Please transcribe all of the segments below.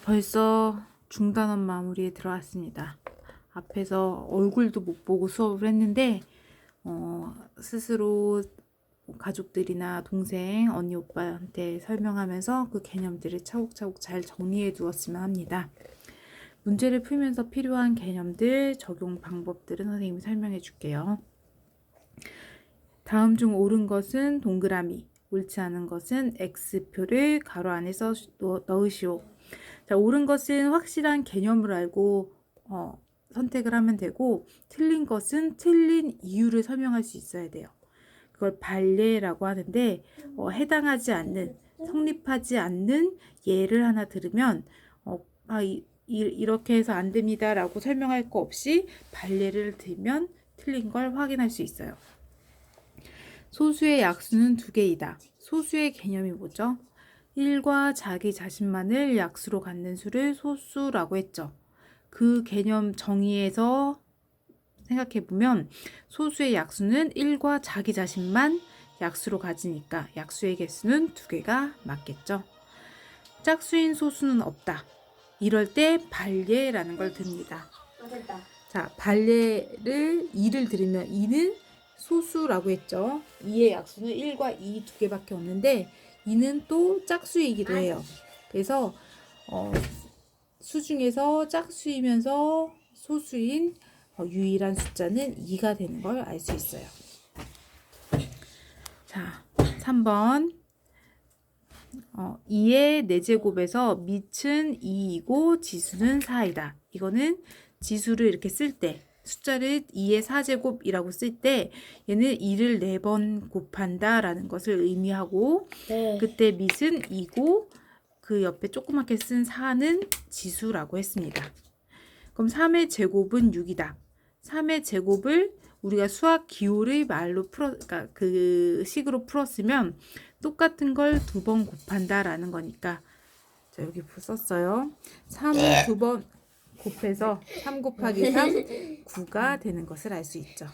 벌써 중단원 마무리에 들어왔습니다. 앞에서 얼굴도 못 보고 수업을 했는데 스스로 가족들이나 동생, 언니, 오빠한테 설명하면서 그 개념들을 차곡차곡 잘 정리해 두었으면 합니다. 문제를 풀면서 필요한 개념들, 적용 방법들은 선생님이 설명해 줄게요. 다음 중 옳은 것은 동그라미, 옳지 않은 것은 X표를 가로 안에 넣으시오. 자, 옳은 것은 확실한 개념을 알고 선택을 하면 되고, 틀린 것은 틀린 이유를 설명할 수 있어야 돼요. 그걸 발례라고 하는데 해당하지 않는, 성립하지 않는 예를 하나 들으면 이렇게 해서 안 됩니다 라고 설명할 거 없이 발례를 들면 틀린 걸 확인할 수 있어요. 소수의 약수는 2개이다. 소수의 개념이 뭐죠? 1과 자기 자신만을 약수로 갖는 수를 소수라고 했죠. 그 개념 정의에서 생각해보면 소수의 약수는 1과 자기 자신만 약수로 가지니까 약수의 개수는 2개가 맞겠죠. 짝수인 소수는 없다. 이럴 때 발례라는 걸 듭니다. 자, 발례를 2를 들으면 2는 소수라고 했죠. 2의 약수는 1과 2 2개밖에 없는데 2는 또 짝수이기도 해요. 그래서 수 중에서 짝수이면서 소수인 유일한 숫자는 2가 되는 걸 알 수 있어요. 자, 3번 2의 4제곱에서 밑은 2이고 지수는 4이다. 이거는 지수를 이렇게 쓸 때, 숫자를 2의 4제곱이라고 쓸 때 얘는 2를 4번 곱한다 라는 것을 의미하고, 네. 그때 밑은 2고 그 옆에 조그맣게 쓴 4는 지수라고 했습니다. 그럼 3의 제곱은 6이다. 3의 제곱을 우리가 수학 기호를 말로 그러니까 그 식으로 풀었으면 똑같은 걸 2번 곱한다 라는 거니까, 자, 여기 썼어요. 3을 2번 곱해서 3 곱하기 3 9가 되는 것을 알 수 있죠.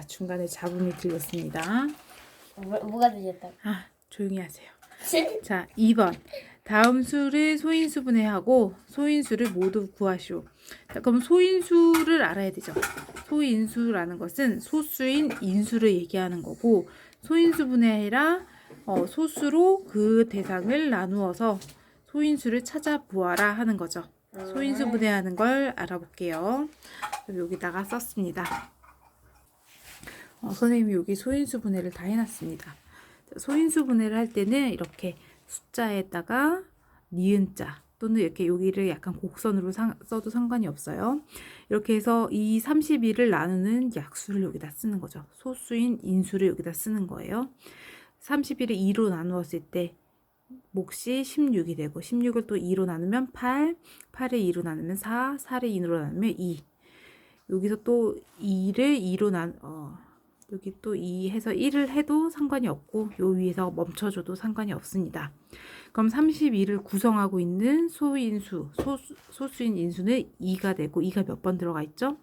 중간에 잡음이 들렸습니다. 뭐가 들렸다? 조용히 하세요. 자, 2번 다음 수를 소인수분해하고 소인수를 모두 구하시오. 자, 그럼 소인수를 알아야 되죠. 소인수라는 것은 소수인 인수를 얘기하는 거고, 소인수분해라 소수로 그 대상을 나누어서 소인수를 찾아보아라 하는 거죠. 소인수분해하는 걸 알아볼게요. 여기다가 썼습니다. 선생님이 여기 소인수분해를 다 해놨습니다. 소인수분해를 할 때는 이렇게 숫자에다가 니은자 또는 이렇게 여기를 약간 곡선으로 써도 상관이 없어요. 이렇게 해서 이 31을 나누는 약수를 여기다 쓰는 거죠. 소수인 인수를 여기다 쓰는 거예요. 31을 2로 나누었을 때 몫이 16이 되고, 16을 또 2로 나누면 8, 8을 2로 나누면 4, 4를 2로 나누면 2. 여기서 또 2를 2로 여기 또 2 해서 1을 해도 상관이 없고 요 위에서 멈춰줘도 상관이 없습니다. 그럼 32를 구성하고 있는 소인수, 소수인 인수는 2가 되고, 2가 몇 번 들어가 있죠?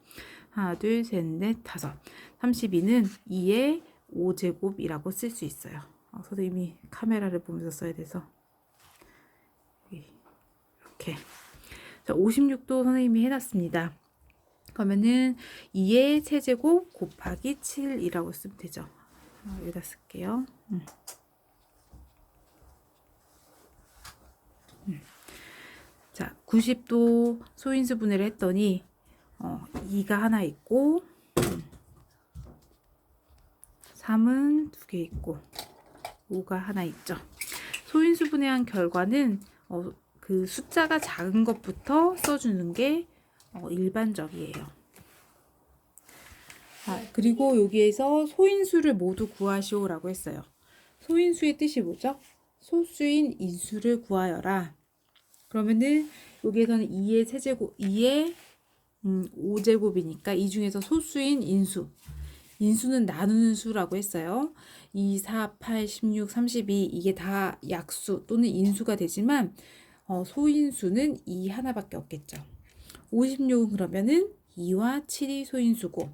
하나, 둘, 셋, 넷, 다섯. 32는 2의 5제곱이라고 쓸 수 있어요. 선생님이 카메라를 보면서 써야 돼서 이렇게. 자, 56도 선생님이 해놨습니다. 그러면은 2의 세제곱 곱하기 7이라고 쓰면 되죠. 여기다 쓸게요. 자, 90도 소인수 분해를 했더니 2가 하나 있고 3은 2개 있고 5가 하나 있죠. 소인수 분해한 결과는 그 숫자가 작은 것부터 써주는 게 일반적이에요. 그리고 여기에서 소인수를 모두 구하시오 라고 했어요. 소인수의 뜻이 뭐죠? 소수인 인수를 구하여라. 그러면은 여기에서는 2의 세제곱, 2의 5제곱이니까 이 중에서 소수인 인수, 인수는 나누는 수라고 했어요. 2, 4, 8, 16, 32 이게 다 약수 또는 인수가 되지만 소인수는 2 하나밖에 없겠죠. 56은 그러면은 2와 7이 소인수고,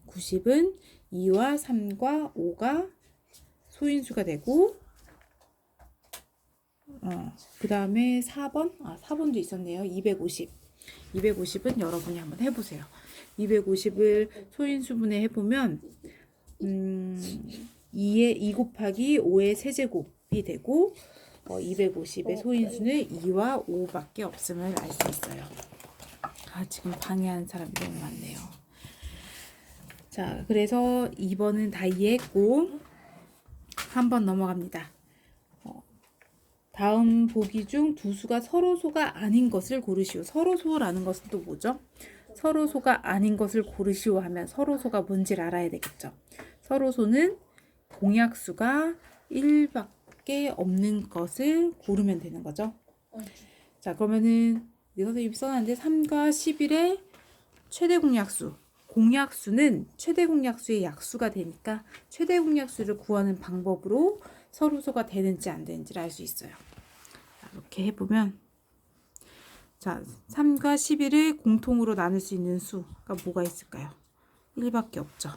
90은 2와 3과 5가 소인수가 되고, 그 다음에 4번? 4번도 있었네요. 250. 250은 여러분이 한번 해보세요. 250을 소인수분해 해보면 2 곱하기 5의 세제곱이 되고 250의 소인수는 2와 5밖에 없음을 알 수 있어요. 지금 방해하는 사람이 너무 많네요. 자, 그래서 2번은 다 이해했고 3번 넘어갑니다. 다음 보기 중 두 수가 서로소가 아닌 것을 고르시오. 서로소라는 것은 또 뭐죠? 서로소가 아닌 것을 고르시오 하면 서로소가 뭔지를 알아야 되겠죠. 서로소는 공약수가 1밖에 없는 것을 고르면 되는 거죠. 자, 그러면은 선생님이 써놨는데 3과 11의 최대 공약수. 공약수는 최대 공약수의 약수가 되니까 최대 공약수를 구하는 방법으로 서로소가 되는지 안 되는지를 알 수 있어요. 이렇게 해보면 자, 3과 11을 공통으로 나눌 수 있는 수가 뭐가 있을까요? 1밖에 없죠.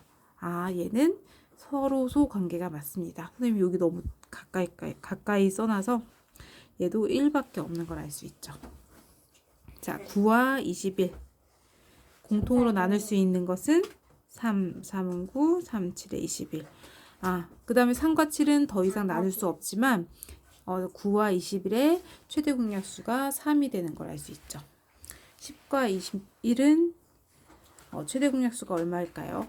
얘는 서로소 관계가 맞습니다. 선생님 여기 너무 가까이 써놔서 얘도 1밖에 없는 걸 알 수 있죠. 자, 9와 21 공통으로 나눌 수 있는 것은 3, 3은 9, 3, 7에 21. 그 다음에 3과 7은 더 이상 나눌 수 없지만 9와 21의 최대 공약수가 3이 되는 걸 알 수 있죠. 10과 21은 최대 공약수가 얼마일까요?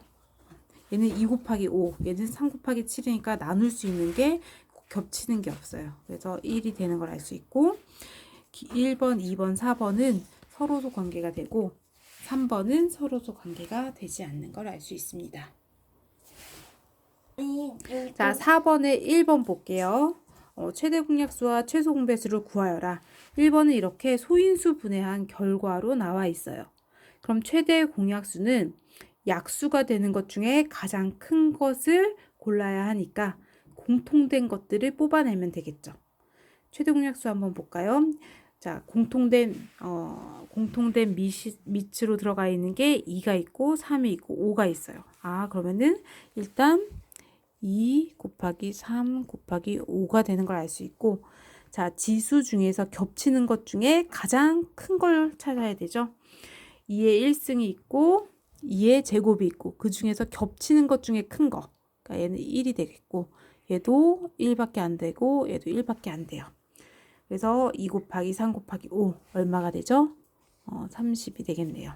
얘는 2 곱하기 5, 얘는 3 곱하기 7이니까 나눌 수 있는 게 겹치는 게 없어요. 그래서 1이 되는 걸 알 수 있고 1번, 2번, 4번은 서로소 관계가 되고 3번은 서로소 관계가 되지 않는 걸 알 수 있습니다. 자, 4번에 1번 볼게요. 최대 공약수와 최소 공배수를 구하여라. 1번은 이렇게 소인수 분해한 결과로 나와 있어요. 그럼 최대 공약수는 약수가 되는 것 중에 가장 큰 것을 골라야 하니까 공통된 것들을 뽑아내면 되겠죠. 최대 공약수 한번 볼까요? 자, 공통된 밑으로 들어가 있는 게 2가 있고 3이 있고 5가 있어요. 그러면은 일단 2 곱하기 3 곱하기 5가 되는 걸 알 수 있고, 자, 지수 중에서 겹치는 것 중에 가장 큰 걸 찾아야 되죠. 2의 1승이 있고 2의 제곱이 있고 그 중에서 겹치는 것 중에 큰 거, 그러니까 얘는 1이 되겠고 얘도 1밖에 안 되고 얘도 1밖에 안 돼요. 그래서 2 곱하기 3 곱하기 5 얼마가 되죠? 30이 되겠네요.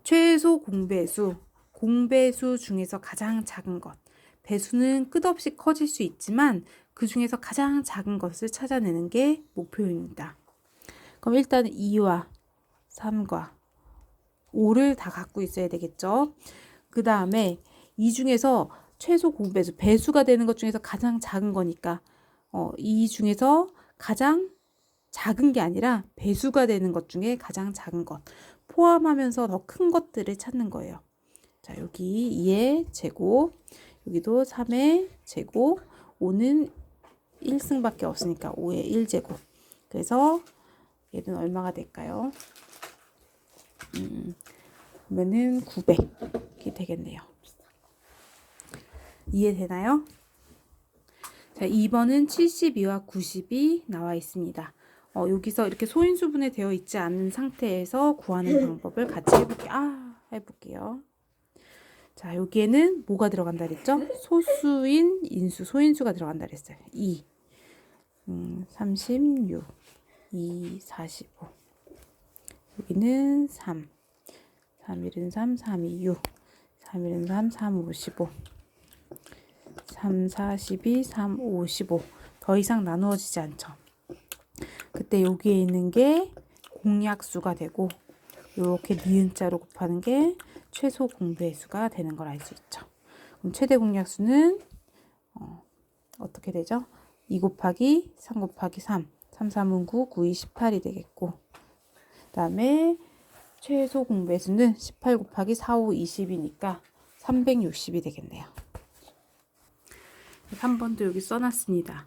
최소 공배수. 공배수 중에서 가장 작은 것. 배수는 끝없이 커질 수 있지만 그 중에서 가장 작은 것을 찾아내는 게 목표입니다. 그럼 일단 2와 3과 5를 다 갖고 있어야 되겠죠. 그 다음에 이 중에서 최소 공배수, 배수가 되는 것 중에서 가장 작은 거니까 이 중에서 가장 작은 게 아니라 배수가 되는 것 중에 가장 작은 것 포함하면서 더 큰 것들을 찾는 거예요. 자, 여기 2의 제곱, 여기도 3의 제곱, 5는 1승밖에 없으니까 5의 1제곱. 그래서 얘는 얼마가 될까요? 그러면은 900이 되겠네요. 이해되나요? 자, 2번은 72와 90이 나와 있습니다. 여기서 이렇게 소인수분해 되어 있지 않은 상태에서 구하는 방법을 같이 해볼게요. 자, 여기에는 뭐가 들어간다 그랬죠? 소수인 인수, 소인수가 들어간다 그랬어요. 2, 36, 2, 45. 여기는 3, 3, 1은 3, 3, 2, 6, 3, 1은 3, 3, 5, 15, 3, 4, 12, 3, 5, 15. 더 이상 나누어지지 않죠. 그때 여기에 있는 게 공약수가 되고 이렇게 니은자로 곱하는 게 최소 공배수가 되는 걸 알 수 있죠. 그럼 최대 공약수는 어떻게 되죠? 2 곱하기 3 곱하기 3, 3, 3은 9, 9, 2, 18이 되겠고 그 다음에 최소 공배수는 18 곱하기 4, 5, 20이니까 360이 되겠네요. 3번도 여기 써놨습니다.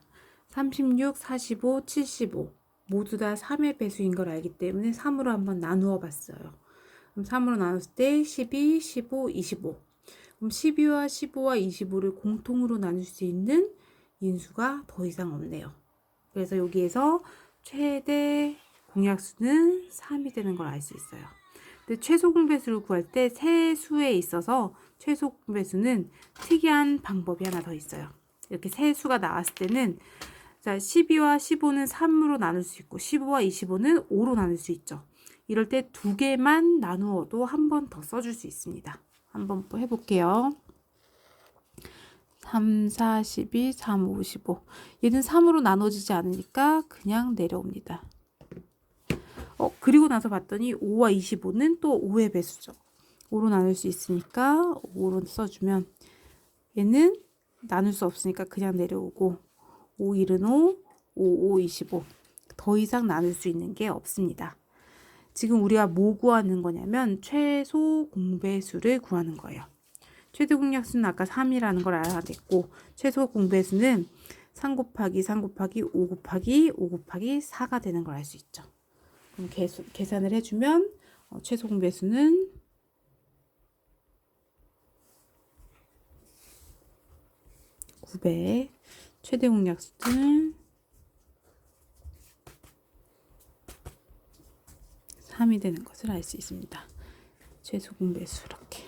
36, 45, 75 모두 다 3의 배수인 걸 알기 때문에 3으로 한번 나누어 봤어요. 그럼 3으로 나눴을 때 12, 15, 25. 그럼 12와 15와 25를 공통으로 나눌 수 있는 인수가 더 이상 없네요. 그래서 여기에서 최대 공약수는 3이 되는 걸 알 수 있어요. 근데 최소 공배수를 구할 때 세 수에 있어서 최소 공배수는 특이한 방법이 하나 더 있어요. 이렇게 세 수가 나왔을 때는 자, 12와 15는 3으로 나눌 수 있고 15와 25는 5로 나눌 수 있죠. 이럴 때 두 개만 나누어도 한 번 더 써줄 수 있습니다. 한번 해볼게요. 3, 4, 12, 3, 5, 15. 얘는 3으로 나눠지지 않으니까 그냥 내려옵니다. 그리고 나서 봤더니 5와 25는 또 5의 배수죠. 5로 나눌 수 있으니까 5로 써주면 얘는 나눌 수 없으니까 그냥 내려오고 5, 1은 5, 5, 5, 25. 더 이상 나눌 수 있는 게 없습니다. 지금 우리가 뭐 구하는 거냐면 최소 공배수를 구하는 거예요. 최대 공약수는 아까 3이라는 걸 알아냈고 최소 공배수는 3 곱하기 3 곱하기 5 곱하기 5 곱하기 4가 되는 걸 알 수 있죠. 그럼 계산을 해주면 최소 공배수는 900, 최대 공약수는 3이 되는 것을 알 수 있습니다. 최소 공배수 이렇게.